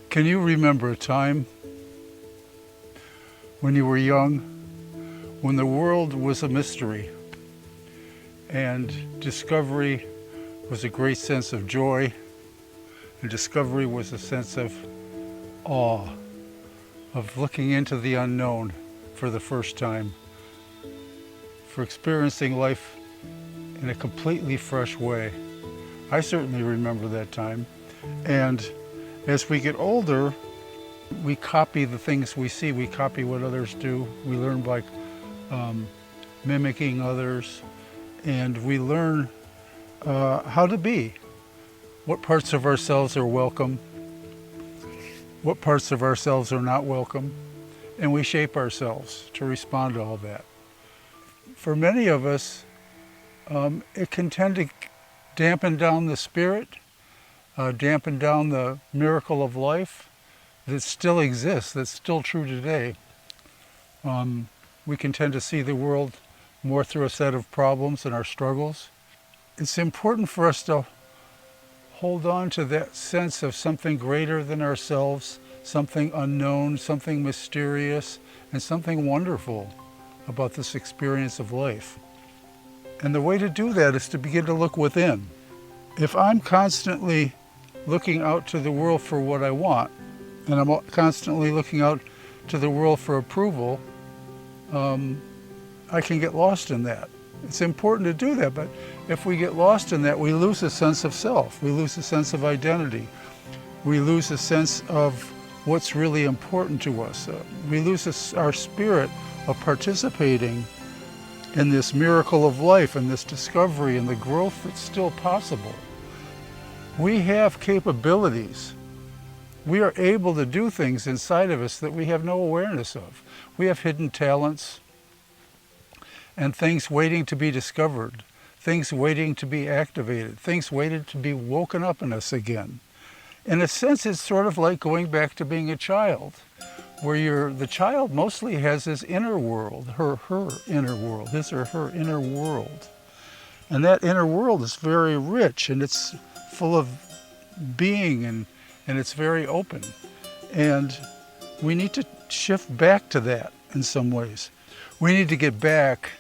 Can you remember a time when you were young, when the world was a mystery and discovery was a great sense of joy, and discovery was a sense of awe, of looking into the unknown for the first time, for experiencing life in a completely fresh way? I certainly remember that time. And as we get older, we copy the things we see. We copy what others do. We learn by mimicking others, and we learn how to be. What parts of ourselves are welcome, what parts of ourselves are not welcome, and we shape ourselves to respond to all that. For many of us, it can tend to dampen down the spirit, dampen down the miracle of life that still exists, that's still true today. We can tend to see the world more through a set of problems and our struggles. It's important for us to hold on to that sense of something greater than ourselves, something unknown, something mysterious, and something wonderful about this experience of life. And the way to do that is to begin to look within. If I'm constantly looking out to the world for what I want, and I'm constantly looking out to the world for approval, I can get lost in that. It's important to do that, but if we get lost in that, we lose a sense of self. We lose a sense of identity. We lose a sense of what's really important to us. We lose our spirit of participating in this miracle of life and this discovery and the growth that's still possible. We have capabilities. We are able to do things inside of us that we have no awareness of. We have hidden talents and things waiting to be discovered, things waiting to be activated, things waiting to be woken up in us again. In a sense, it's sort of like going back to being a child, where the child mostly has his inner world, her inner world, his or her inner world. And that inner world is very rich, and it's full of being, and it's very open. And we need to shift back to that in some ways. We need to get back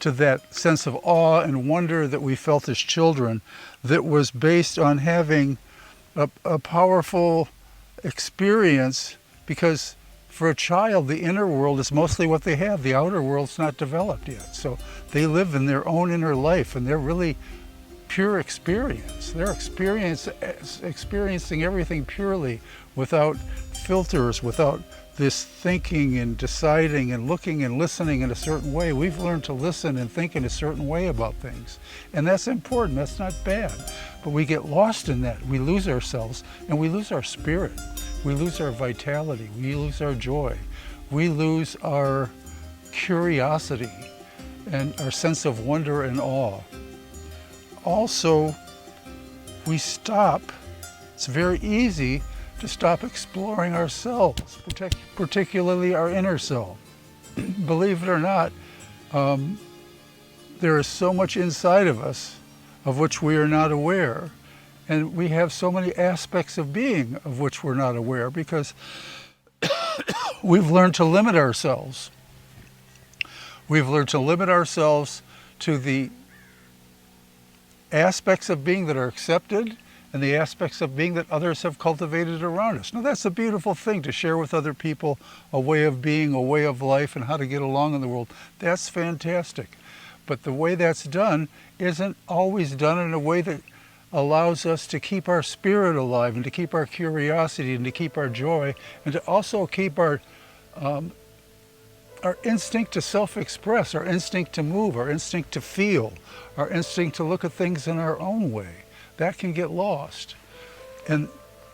to that sense of awe and wonder that we felt as children, that was based on having a powerful experience, because for a child, the inner world is mostly what they have. The outer world's not developed yet. So they live in their own inner life, and they're really pure experience. They're experiencing everything purely, without filters, without this thinking and deciding and looking and listening in a certain way. We've learned to listen and think in a certain way about things. And that's important, that's not bad. But we get lost in that. We lose ourselves, and we lose our spirit. We lose our vitality, we lose our joy. We lose our curiosity and our sense of wonder and awe. Also, we stop. It's very easy to stop exploring ourselves, particularly our inner self. Believe it or not, there is so much inside of us of which we are not aware. And we have so many aspects of being of which we're not aware, because we've learned to limit ourselves. We've learned to limit ourselves to the aspects of being that are accepted, and the aspects of being that others have cultivated around us. Now, that's a beautiful thing, to share with other people a way of being, a way of life, and how to get along in the world. That's fantastic. But the way that's done isn't always done in a way that allows us to keep our spirit alive, and to keep our curiosity, and to keep our joy, and to also keep our instinct to self-express, our instinct to move, our instinct to feel, our instinct to look at things in our own way. That can get lost. And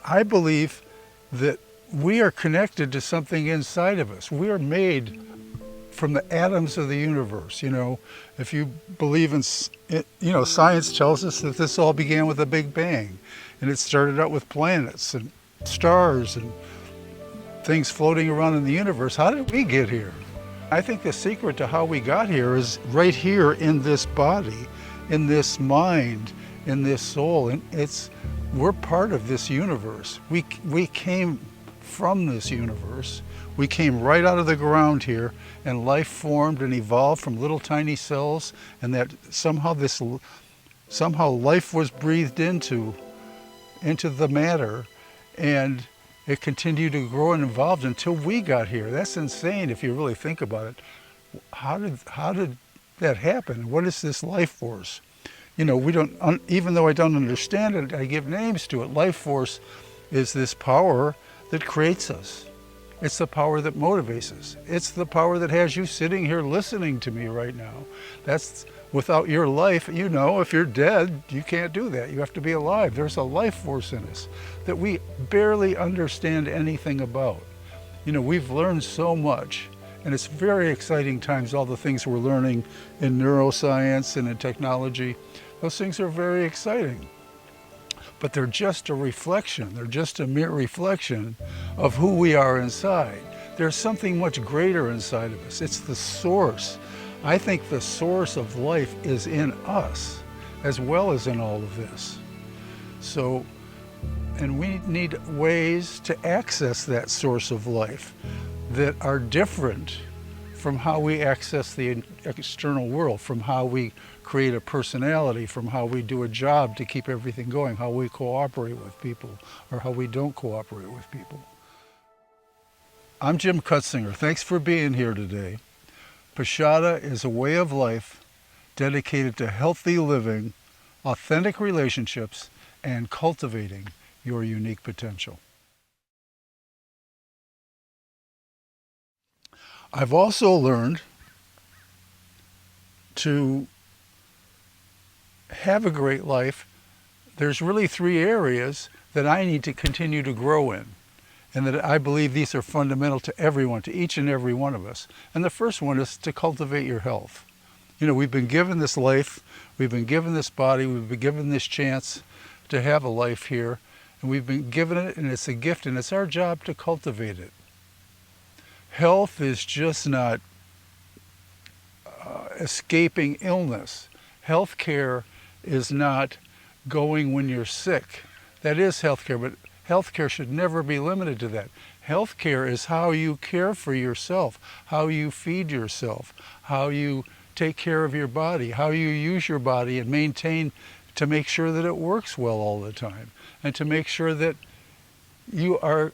I believe that we are connected to something inside of us. We are made from the atoms of the universe. You know, if you believe in, science tells us that this all began with a Big Bang, and it started out with planets and stars and things floating around in the universe. How did we get here? I think the secret to how we got here is right here in this body, in this mind, in this soul, and we're part of this universe. We came from this universe. We came right out of the ground here, and life formed and evolved from little tiny cells, and that somehow life was breathed into the matter, and it continued to grow and evolve until we got here. That's insane if you really think about it. How did that happen? What is this life force? We don't, even though I don't understand it, I give names to it. Life force is this power that creates us. It's the power that motivates us. It's the power that has you sitting here listening to me right now. That's without your life, if you're dead, you can't do that. You have to be alive. There's a life force in us that we barely understand anything about. We've learned so much, and it's very exciting times, all the things we're learning in neuroscience and in technology. Those things are very exciting. But they're just a reflection. They're just a mere reflection of who we are inside. There's something much greater inside of us. It's the source. I think the source of life is in us, as well as in all of this. And we need ways to access that source of life that are different from how we access the external world, from how we create a personality, from how we do a job to keep everything going, how we cooperate with people, or how we don't cooperate with people. I'm Jim Cutzinger. Thanks for being here today. Poshada is a way of life dedicated to healthy living, authentic relationships, and cultivating your unique potential. I've also learned to have a great life. There's really 3 areas that I need to continue to grow in, and that I believe these are fundamental to everyone, to each and every one of us. And the first one is to cultivate your health. We've been given this life, we've been given this body, we've been given this chance to have a life here, and we've been given it, and it's a gift, and it's our job to cultivate it. Health is just not escaping illness. Healthcare is not going when you're sick. That is healthcare, but healthcare should never be limited to that. Healthcare is how you care for yourself, how you feed yourself, how you take care of your body, how you use your body and maintain to make sure that it works well all the time, and to make sure that you are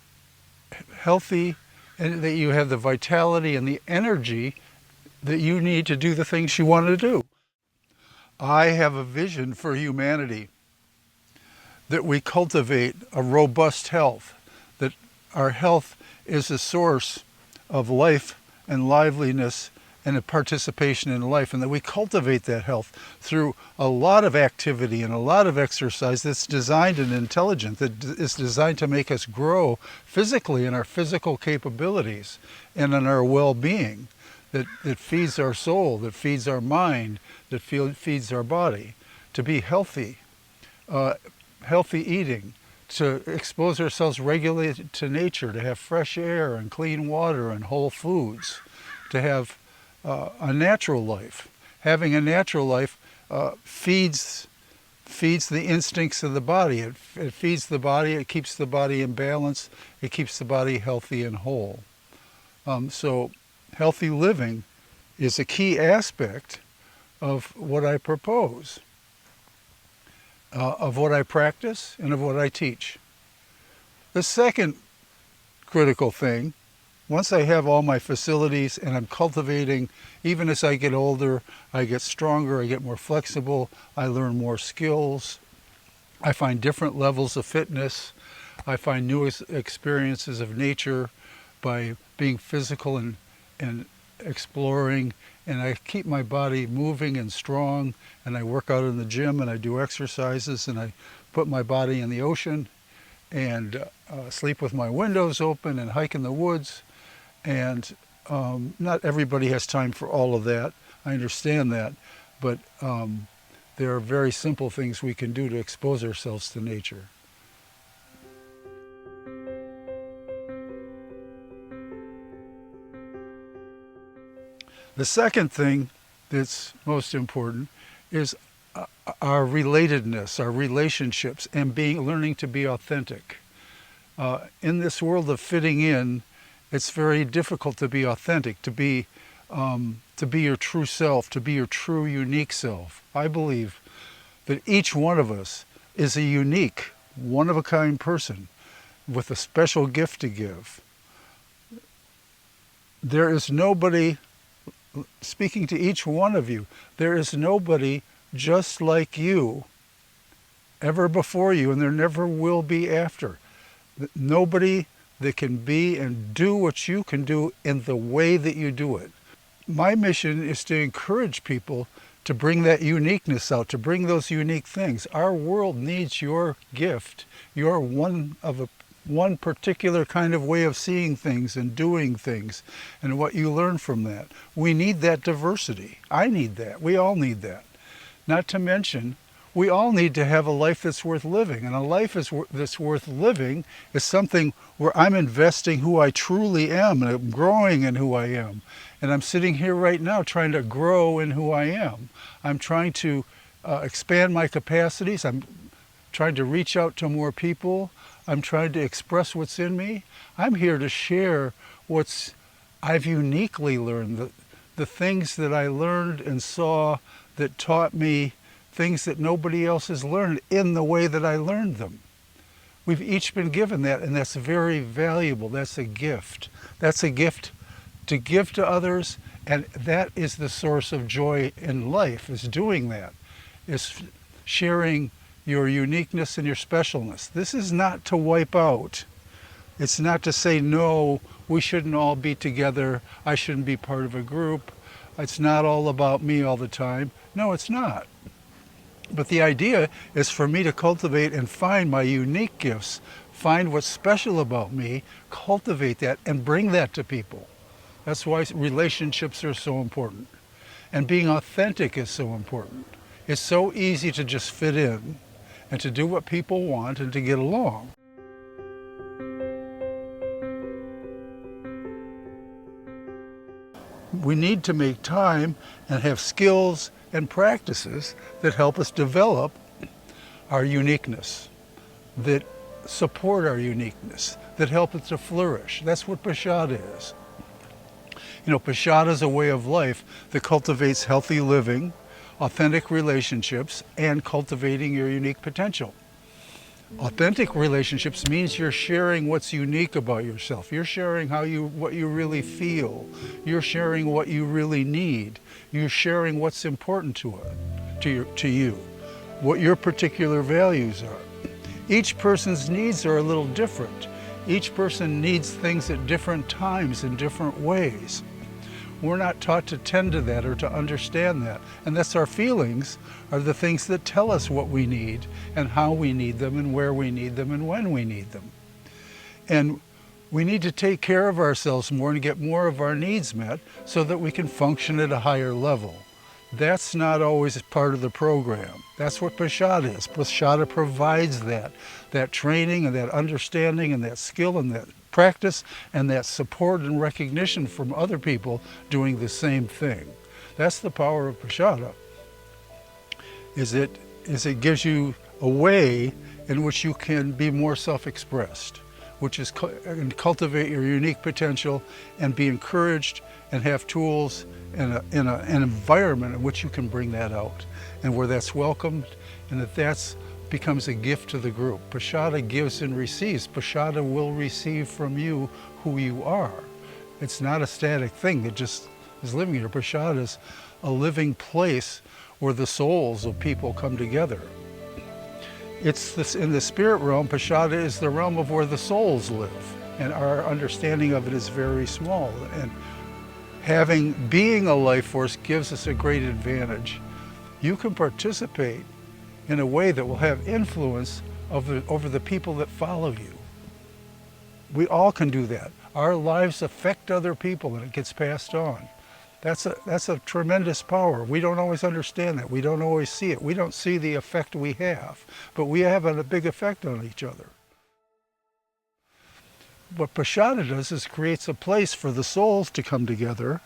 healthy and that you have the vitality and the energy that you need to do the things you want to do. I have a vision for humanity, that we cultivate a robust health, that our health is a source of life and liveliness and a participation in life, and that we cultivate that health through a lot of activity and a lot of exercise that's designed and intelligent, that is designed to make us grow physically in our physical capabilities and in our well-being, that feeds our soul, that feeds our mind, that feeds our body, to be healthy, healthy eating, to expose ourselves regularly to nature, to have fresh air and clean water and whole foods, to have a natural life. Having a natural life feeds the instincts of the body. It feeds the body, it keeps the body in balance, it keeps the body healthy and whole. So healthy living is a key aspect of what I propose, of what I practice, and of what I teach. The second critical thing, once I have all my facilities and I'm cultivating, even as I get older, I get stronger, I get more flexible, I learn more skills, I find different levels of fitness, I find new experiences of nature by being physical and exploring, and I keep my body moving and strong, and I work out in the gym, and I do exercises, and I put my body in the ocean, and sleep with my windows open, and hike in the woods. And not everybody has time for all of that. I understand that, but there are very simple things we can do to expose ourselves to nature. The second thing that's most important is our relatedness, our relationships, and learning to be authentic. In this world of fitting in, it's very difficult to be authentic, to be your true self, to be your true, unique self. I believe that each one of us is a unique, one-of-a-kind person with a special gift to give. There is nobody, speaking to each one of you, there is nobody just like you ever before you, and there never will be after. Nobody that can be and do what you can do in the way that you do it. My mission is to encourage people to bring that uniqueness out, to bring those unique things. Our world needs your gift, your one particular kind of way of seeing things and doing things, and what you learn from that. We need that diversity. I need that. We all need that. Not to mention, we all need to have a life that's worth living. And a life that's worth living is something where I'm investing who I truly am, and I'm growing in who I am. And I'm sitting here right now trying to grow in who I am. I'm trying to expand my capacities. I'm trying to reach out to more people. I'm trying to express what's in me. I'm here to share I've uniquely learned, the things that I learned and saw that taught me things that nobody else has learned in the way that I learned them. We've each been given that, and that's very valuable. That's a gift. That's a gift to give to others, and that is the source of joy in life, is doing that, is sharing your uniqueness and your specialness. This is not to wipe out. It's not to say, no, we shouldn't all be together. I shouldn't be part of a group. It's not all about me all the time. No, it's not. But the idea is for me to cultivate and find my unique gifts, find what's special about me, cultivate that, and bring that to people. That's why relationships are so important. And being authentic is so important. It's so easy to just fit in and to do what people want and to get along. We need to make time and have skills and practices that help us develop our uniqueness, that support our uniqueness, that help us to flourish. That's what Poshada is. You know, Poshada is a way of life that cultivates healthy living, authentic relationships, and cultivating your unique potential. Authentic relationships means you're sharing what's unique about yourself. You're sharing what you really feel. You're sharing what you really need. You're sharing what's important to you, what your particular values are. Each person's needs are a little different. Each person needs things at different times in different ways. We're not taught to tend to that or to understand that. And that's our feelings are the things that tell us what we need and how we need them and where we need them and when we need them. And we need to take care of ourselves more and get more of our needs met so that we can function at a higher level. That's not always part of the program. That's what Poshada is. Poshada provides that training and that understanding and that skill and that practice and that support and recognition from other people doing the same thing. That's the power of Poshada. It gives you a way in which you can be more self-expressed, which is cultivate your unique potential and be encouraged and have tools in an environment in which you can bring that out and where that's welcomed and that becomes a gift to the group. Poshada gives and receives. Poshada will receive from you who you are. It's not a static thing that just is living here. Poshada is a living place where the souls of people come together. In the spirit realm, Poshada is the realm of where the souls live, and our understanding of it is very small. And being a life force gives us a great advantage. You can participate in a way that will have influence over the people that follow you. We all can do that. Our lives affect other people and it gets passed on. That's a tremendous power. We don't always understand that. We don't always see it. We don't see the effect we have, but we have a big effect on each other. What Poshada does is creates a place for the souls to come together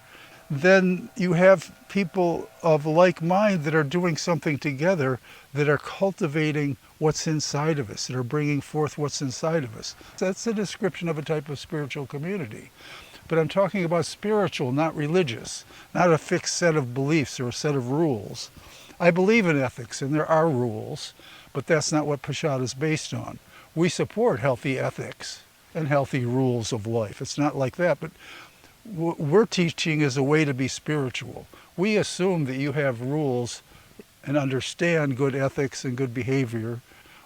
then you have people of like mind that are doing something together, that are cultivating what's inside of us, that are bringing forth what's inside of us. That's a description of a type of spiritual community. But I'm talking about spiritual, not religious, not a fixed set of beliefs or a set of rules. I believe in ethics, and there are rules, but that's not what Poshada is based on. We support healthy ethics and healthy rules of life. It's not like that, but what we're teaching is a way to be spiritual. We assume that you have rules and understand good ethics and good behavior.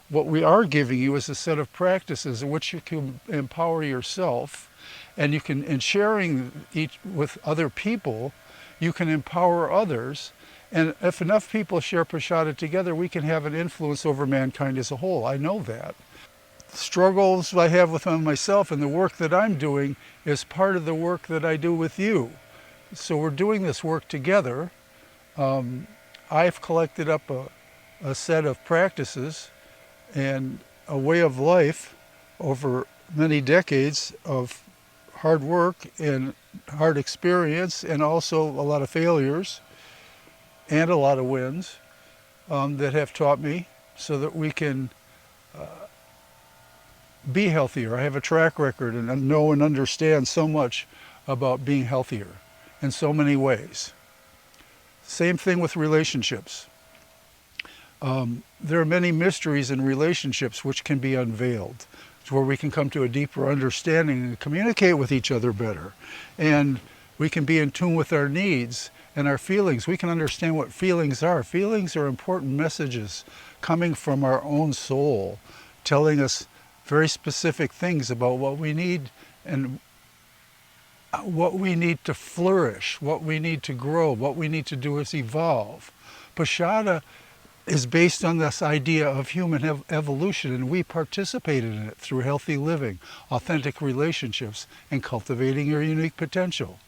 What we are giving you is a set of practices in which you can empower yourself, and you can, in sharing each with other people, you can empower others. And if enough people share Poshada together, we can have an influence over mankind as a whole. I know that. Struggles I have with myself and the work that I'm doing is part of the work that I do with you. So we're doing this work together. I've collected up a set of practices and a way of life over many decades of hard work and hard experience, and also a lot of failures and a lot of wins that have taught me, so that we can be healthier. I have a track record and know and understand so much about being healthier in so many ways. Same thing with relationships. There are many mysteries in relationships which can be unveiled, where we can come to a deeper understanding and communicate with each other better. And we can be in tune with our needs and our feelings. We can understand what feelings are. Feelings are important messages coming from our own soul, telling us very specific things about what we need and what we need to flourish, what we need to grow, what we need to do is evolve. Poshada is based on this idea of human evolution, and we participated in it through healthy living, authentic relationships, and cultivating your unique potential.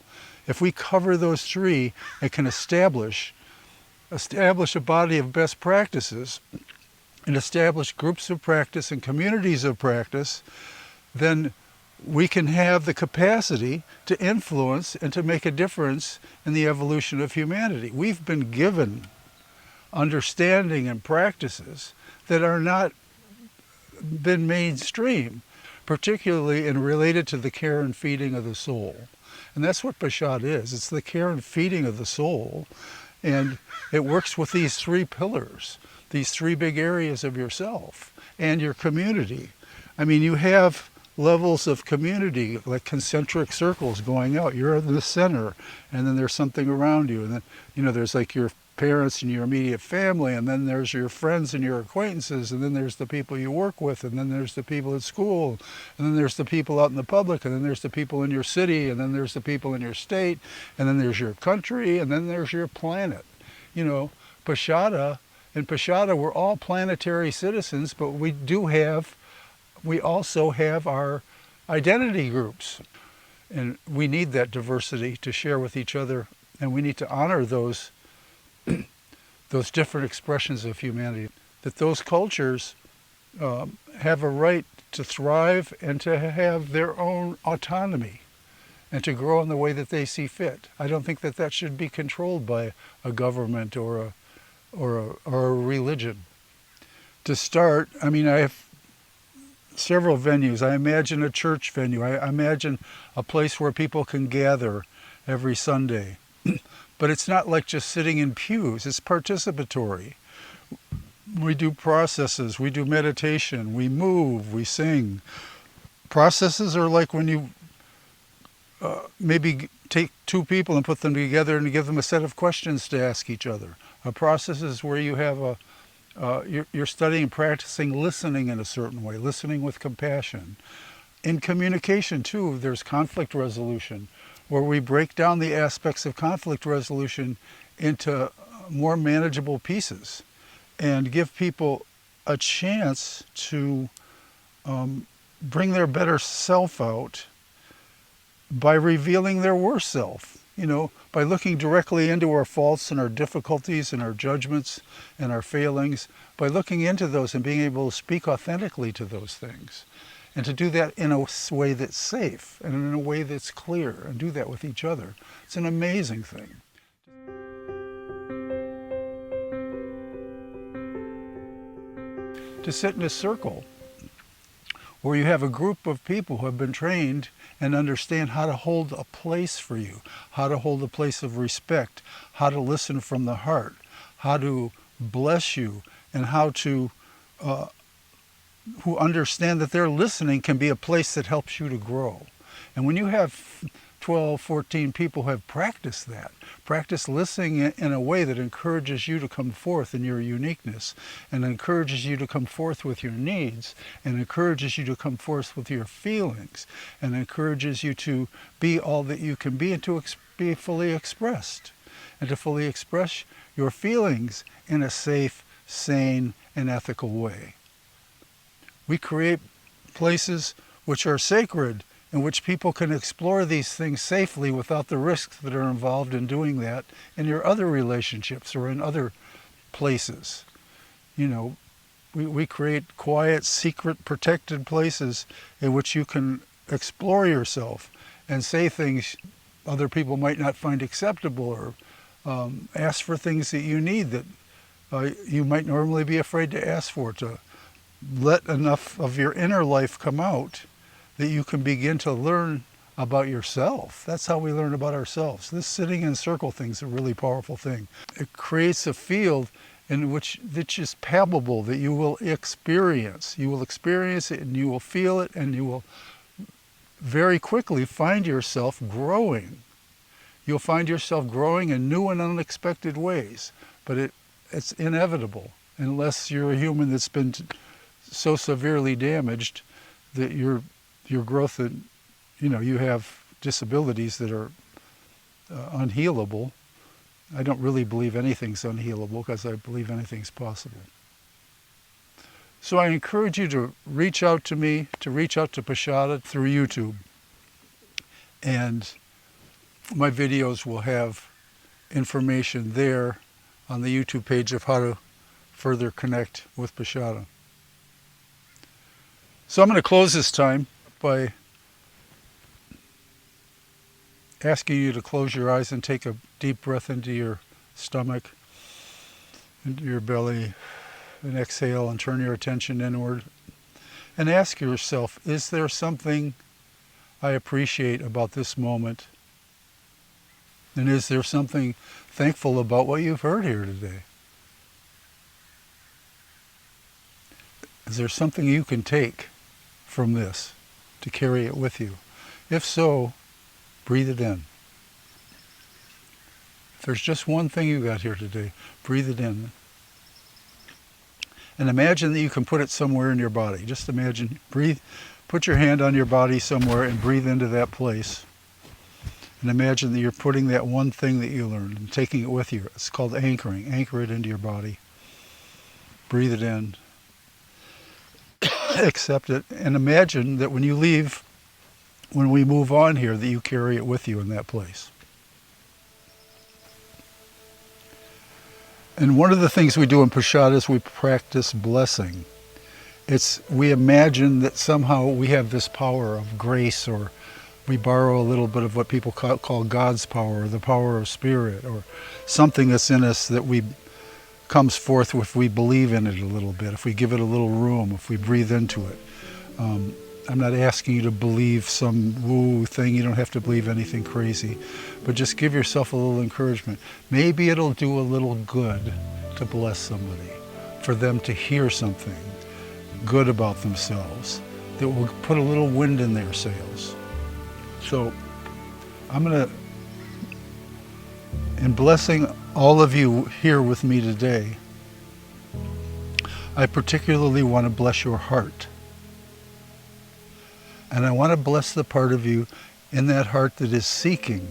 If we cover those three and can establish a body of best practices and establish groups of practice and communities of practice, then we can have the capacity to influence and to make a difference in the evolution of humanity. We've been given understanding and practices that are not been mainstream, particularly in related to the care and feeding of the soul. And that's what Poshada is. It's the care and feeding of the soul. And it works with these three pillars, these three big areas of yourself and your community. I mean, you have levels of community, like concentric circles going out. You're in the center, and then there's something around you. And then, there's like your parents and your immediate family, and then there's your friends and your acquaintances, and then there's the people you work with, and then there's the people at school, and then there's the people out in the public, and then there's the people in your city, and then there's the people in your state, and then there's your country, and then there's your planet. Poshada, in Poshada, we're all planetary citizens, but we also have our identity groups, and we need that diversity to share with each other, and we need to honor those different expressions of humanity, that those cultures have a right to thrive and to have their own autonomy and to grow in the way that they see fit. I don't think that should be controlled by a government or a religion. To start, I have several venues. I imagine a church venue. I imagine a place where people can gather every Sunday. But it's not like just sitting in pews. It's participatory. We do processes. We do meditation. We move. We sing. Processes are like when you maybe take two people and put them together and give them a set of questions to ask each other. A process is where you have you're studying and practicing listening in a certain way, listening with compassion. In communication, too, there's conflict resolution, where we break down the aspects of conflict resolution into more manageable pieces and give people a chance to bring their better self out by revealing their worst self, by looking directly into our faults and our difficulties and our judgments and our failings, by looking into those and being able to speak authentically to those things. and to do that in a way that's safe and in a way that's clear, and do that with each other. It's an amazing thing. To sit in a circle where you have a group of people who have been trained and understand how to hold a place for you, how to hold a place of respect, how to listen from the heart, how to bless you, and how to, who understand that their listening can be a place that helps you to grow. And when you have 12, 14 people who have practiced that, practice listening in a way that encourages you to come forth in your uniqueness, and encourages you to come forth with your needs, and encourages you to come forth with your feelings, and encourages you to be all that you can be, and to be fully expressed, and to fully express your feelings in a safe, sane, and ethical way. We create places which are sacred, in which people can explore these things safely without the risks that are involved in doing that in your other relationships or in other places. You know, we create quiet, secret, protected places in which you can explore yourself and say things other people might not find acceptable, or ask for things that you need that you might normally be afraid to ask for, to let enough of your inner life come out that you can begin to learn about yourself. That's how we learn about ourselves. This sitting in circle thing is a really powerful thing. It creates a field in which it's just palpable, that you will experience. You will experience it, and you will feel it, and you will very quickly find yourself growing. You'll find yourself growing in new and unexpected ways, but it's inevitable unless you're a human that's been so severely damaged that your growth, and you have disabilities that are unhealable. I don't really believe anything's unhealable, because I believe anything's possible. So I encourage you to reach out to me, to reach out to Poshada through YouTube. And my videos will have information there on the YouTube page of how to further connect with Poshada. So I'm going to close this time by asking you to close your eyes and take a deep breath into your stomach, into your belly, and exhale and turn your attention inward. And ask yourself, is there something I appreciate about this moment? And is there something thankful about what you've heard here today? Is there something you can take from this to carry it with you? If so, breathe it in. If there's just one thing you got here today, breathe it in. And imagine that you can put it somewhere in your body. Just imagine, breathe, put your hand on your body somewhere and breathe into that place. And imagine that you're putting that one thing that you learned and taking it with you. It's called anchoring. Anchor it into your body. Breathe it in. Accept it, and imagine that when you leave, when we move on here, that you carry it with you in that place. And one of the things we do in Poshada is we practice blessing. We imagine that somehow we have this power of grace, or we borrow a little bit of what people call God's power, or the power of spirit, or something that's in us that comes forth if we believe in it a little bit, if we give it a little room, if we breathe into it. I'm not asking you to believe some woo thing. You don't have to believe anything crazy, but just give yourself a little encouragement. Maybe it'll do a little good to bless somebody, for them to hear something good about themselves that will put a little wind in their sails. So I'm going to, in blessing all of you here with me today, I particularly want to bless your heart. And I want to bless the part of you in that heart that is seeking.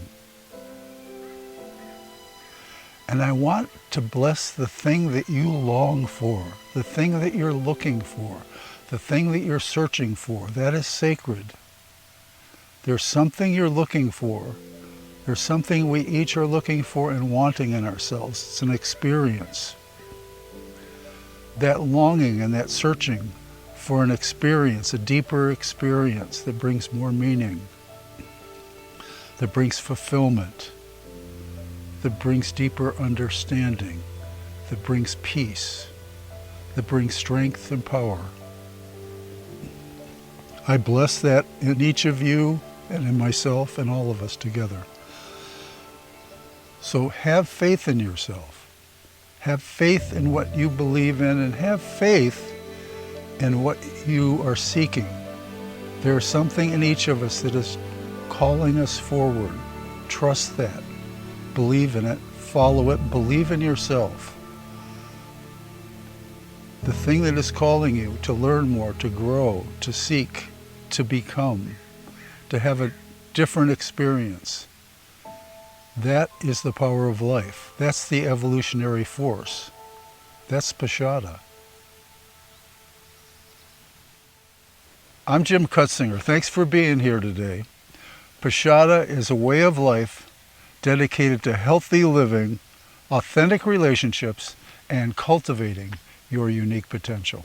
And I want to bless the thing that you long for, the thing that you're looking for, the thing that you're searching for. That is sacred. There's something you're looking for. There's something we each are looking for and wanting in ourselves. It's an experience. That longing and that searching for an experience, a deeper experience that brings more meaning, that brings fulfillment, that brings deeper understanding, that brings peace, that brings strength and power. I bless that in each of you and in myself and all of us together. So have faith in yourself. Have faith in what you believe in, and have faith in what you are seeking. There's something in each of us that is calling us forward. Trust that. Believe in it. Follow it. Believe in yourself. The thing that is calling you to learn more, to grow, to seek, to become, to have a different experience. That is the power of life. That's the evolutionary force. That's Poshada. I'm Jim Cutzinger. Thanks for being here today. Poshada is a way of life dedicated to healthy living, authentic relationships, and cultivating your unique potential.